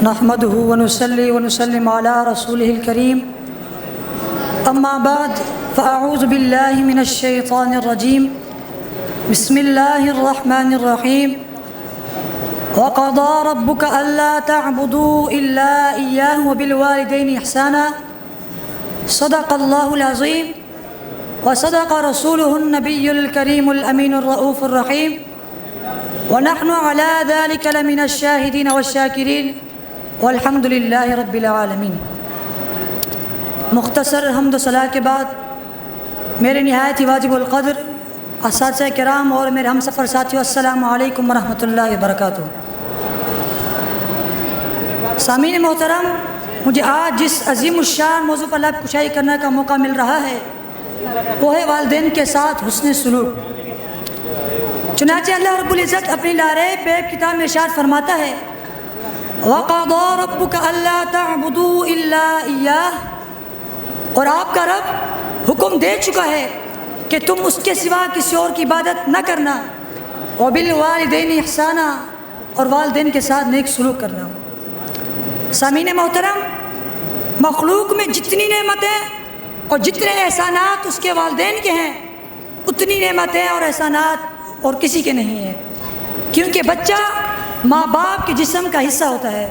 نحمده ونصلي ونسلم على رسوله الكريم اما بعد فاعوذ بالله من الشيطان الرجيم بسم الله الرحمن الرحيم وقضى ربك الا تعبدوا الا اياه وبالوالدين احسانا صدق الله العظيم وصدق رسوله النبي الكريم الامين الرؤوف الرحيم ونحن على ذلك لمن الشاهدين والشاكرين والحمد للہ رب العالمین۔ مختصر حمد و ثنا کے بعد میرے نہایت ہی واجب القدر اساتذہ کرام اور میرے ہم سفر ساتھیوں، السلام علیکم ورحمۃ اللہ وبرکاتہ۔ سامعین محترم، مجھے آج جس عظیم الشان موضوع پر لب کشائی کرنے کا موقع مل رہا ہے وہ ہے والدین کے ساتھ حسن سلوک۔ چنانچہ اللہ رب العزت اپنی لارے کتاب میں ارشاد فرماتا ہے وَقَضَى رَبُّكَ أَلَّا تَعْبُدُوا إِلَّا إِيَّاهُ، اور آپ کا رب حکم دے چکا ہے کہ تم اس کے سوا کسی اور کی عبادت نہ کرنا، وَبِالْوَالِدَيْنِ إِحْسَانًا، اور والدین کے ساتھ نیک سلوک کرنا۔ سامعین محترم، مخلوق میں جتنی نعمتیں اور جتنے احسانات اس کے والدین کے ہیں اتنی نعمتیں اور احسانات اور کسی کے نہیں ہیں، کیونکہ بچہ ماں باپ کے جسم کا حصہ ہوتا ہے۔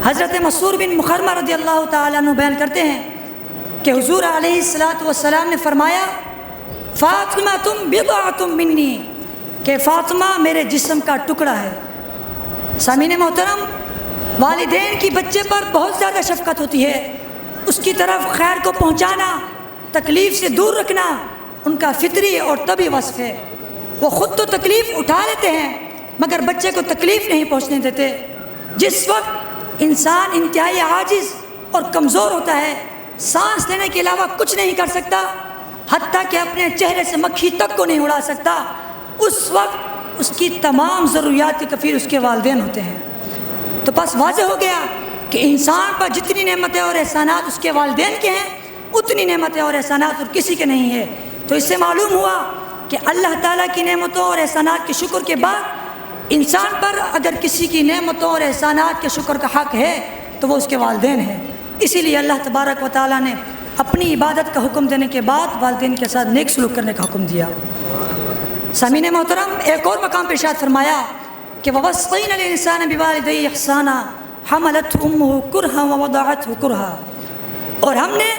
حضرت مسعود بن مخرمہ رضی اللہ تعالیٰ عنہ بیان کرتے ہیں کہ حضور علیہ السلام نے فرمایا فاطمہ تم بضعۃ منی، کہ فاطمہ میرے جسم کا ٹکڑا ہے۔ سامعین محترم، والدین کی بچے پر بہت زیادہ شفقت ہوتی ہے، اس کی طرف خیر کو پہنچانا، تکلیف سے دور رکھنا ان کا فطری اور طبعی وصف ہے۔ وہ خود تو تکلیف اٹھا لیتے ہیں مگر بچے کو تکلیف نہیں پہنچنے دیتے۔ جس وقت انسان انتہائی عاجز اور کمزور ہوتا ہے، سانس لینے کے علاوہ کچھ نہیں کر سکتا، حتیٰ کہ اپنے چہرے سے مکھی تک کو نہیں اڑا سکتا، اس وقت اس کی تمام ضروریات کے کفیل اس کے والدین ہوتے ہیں۔ تو بس واضح ہو گیا کہ انسان پر جتنی نعمتیں اور احسانات اس کے والدین کے ہیں اتنی نعمتیں اور احسانات اور کسی کے نہیں ہے۔ تو اس سے معلوم ہوا کہ اللہ تعالیٰ کی نعمتوں اور احسانات کے شکر کے بعد انسان پر اگر کسی کی نعمتوں اور احسانات کے شکر کا حق ہے تو وہ اس کے والدین ہیں۔ اسی لیے اللہ تبارک و تعالیٰ نے اپنی عبادت کا حکم دینے کے بعد والدین کے ساتھ نیک سلوک کرنے کا حکم دیا۔ سامعین محترم، ایک اور مقام پر ارشاد فرمایا کہ وَوَصَّيْنَا الْإِنسَانَ بِوَالِدَيْهِ إِحْسَانًا حَمَلَتْهُ أُمُّهُ كُرْهًا وَوَضَعَتْهُ كُرْهًا، اور ہم نے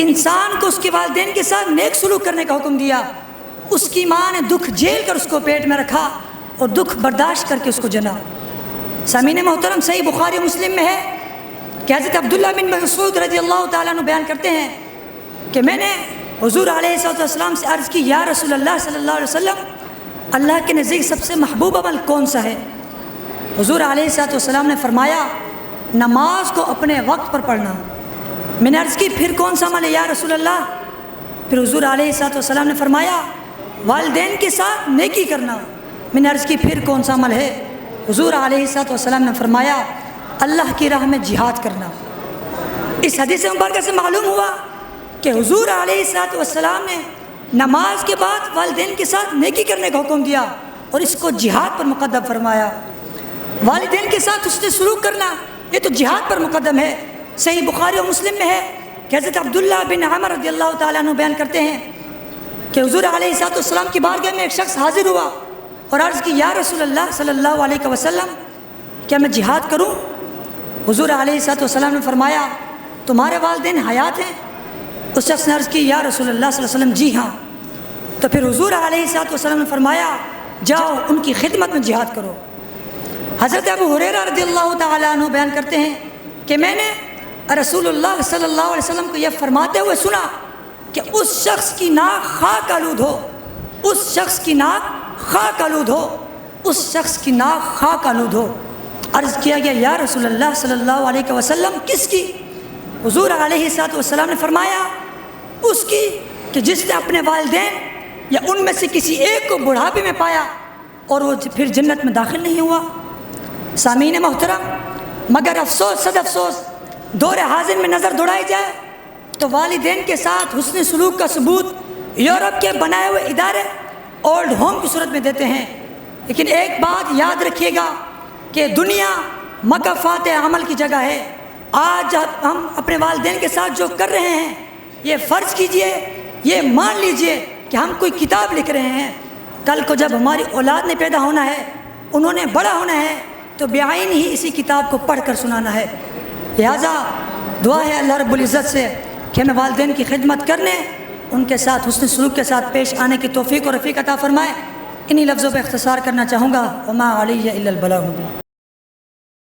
انسان کو اس کے والدین کے ساتھ نیک سلوک کرنے کا حکم دیا۔ اس کی ماں نے دکھ جھیل کر اس کو پیٹ میں رکھا اور دکھ برداشت کر کے اس کو جنا۔ سامعین محترم، صحیح بخاری مسلم میں ہے کہ حضرت عبداللہ بن مسعود رضی اللہ تعالیٰ عنہ بیان کرتے ہیں کہ میں نے حضور علیہ السلام سے عرض کی یا رسول اللہ صلی اللہ علیہ وسلم، اللہ کے نزدیک سب سے محبوب عمل کون سا ہے؟ حضور علیہ السلام نے فرمایا نماز کو اپنے وقت پر پڑھنا۔ میں نے عرض کی پھر کون سا عمل ہے یا رسول اللہ؟ پھر حضور علیہ السلام نے فرمایا والدین کے ساتھ نیکی کرنا۔ میں نے عرض کی پھر کون سا عمل ہے؟ حضور علیہ السلام نے فرمایا اللہ کی راہ میں جہاد کرنا۔ اس حدیث مبارکہ سے معلوم ہوا کہ حضور علیہ السلام نے نماز کے بعد والدین کے ساتھ نیکی کرنے کا حکم دیا اور اس کو جہاد پر مقدم فرمایا۔ والدین کے ساتھ حسن سلوک کرنا یہ تو جہاد پر مقدم ہے۔ صحیح بخاری و مسلم میں ہے کہ حضرت عبداللہ بن عمر رضی اللہ تعالیٰ عنہ بیان کرتے ہیں کہ حضور علیہ السلام کی بارگاہ میں ایک شخص حاضر ہوا اور عرض کی یا رسول اللہ صلی اللہ علیہ وسلم، کیا میں جہاد کروں؟ حضور علیہ السلام نے فرمایا تمہارے والدین حیات ہیں؟ اس شخص نے عرض کی یا رسول اللہ صلی اللہ علیہ وسلم جی ہاں۔ تو پھر حضور علیہ السلام نے فرمایا جاؤ ان کی خدمت میں جہاد کرو۔ حضرت ابو ہریرہ رضی اللہ تعالیٰ عنہ بیان کرتے ہیں کہ میں نے رسول اللہ صلی اللہ علیہ وسلم کو یہ فرماتے ہوئے سنا کہ اس شخص کی ناک خاک آلود ہو، اس شخص کی ناک خاک آلود ہو، اس شخص کی ناک خاک آلود ہو۔ عرض کیا گیا یا رسول اللہ صلی اللہ علیہ وسلم کس کی؟ حضور علیہ السلام نے فرمایا اس کی کہ جس نے اپنے والدین یا ان میں سے کسی ایک کو بڑھاپے میں پایا اور وہ پھر جنت میں داخل نہیں ہوا۔ سامعین محترم، مگر افسوس صد افسوس دور حاضر میں نظر دوڑائی جائے تو والدین کے ساتھ حسن سلوک کا ثبوت یورپ کے بنائے ہوئے ادارے اولڈ ہوم کی صورت میں دیتے ہیں، لیکن ایک بات یاد رکھیے گا کہ دنیا مکافات عمل کی جگہ ہے۔ آج ہم اپنے والدین کے ساتھ جو کر رہے ہیں یہ فرض کیجئے، یہ مان لیجئے کہ ہم کوئی کتاب لکھ رہے ہیں۔ کل کو جب ہماری اولاد نے پیدا ہونا ہے، انہوں نے بڑا ہونا ہے، تو بعین ہی اسی کتاب کو پڑھ کر سنانا ہے۔ لہٰذا دعا ہے اللہ رب العزت سے کہ ہمیں والدین کی خدمت کرنے، ان کے ساتھ حسن سلوک کے ساتھ پیش آنے کی توفیق اور رفیق عطا فرمائے۔ انہی لفظوں پہ اختصار کرنا چاہوں گا، وما علی الا البلاغ۔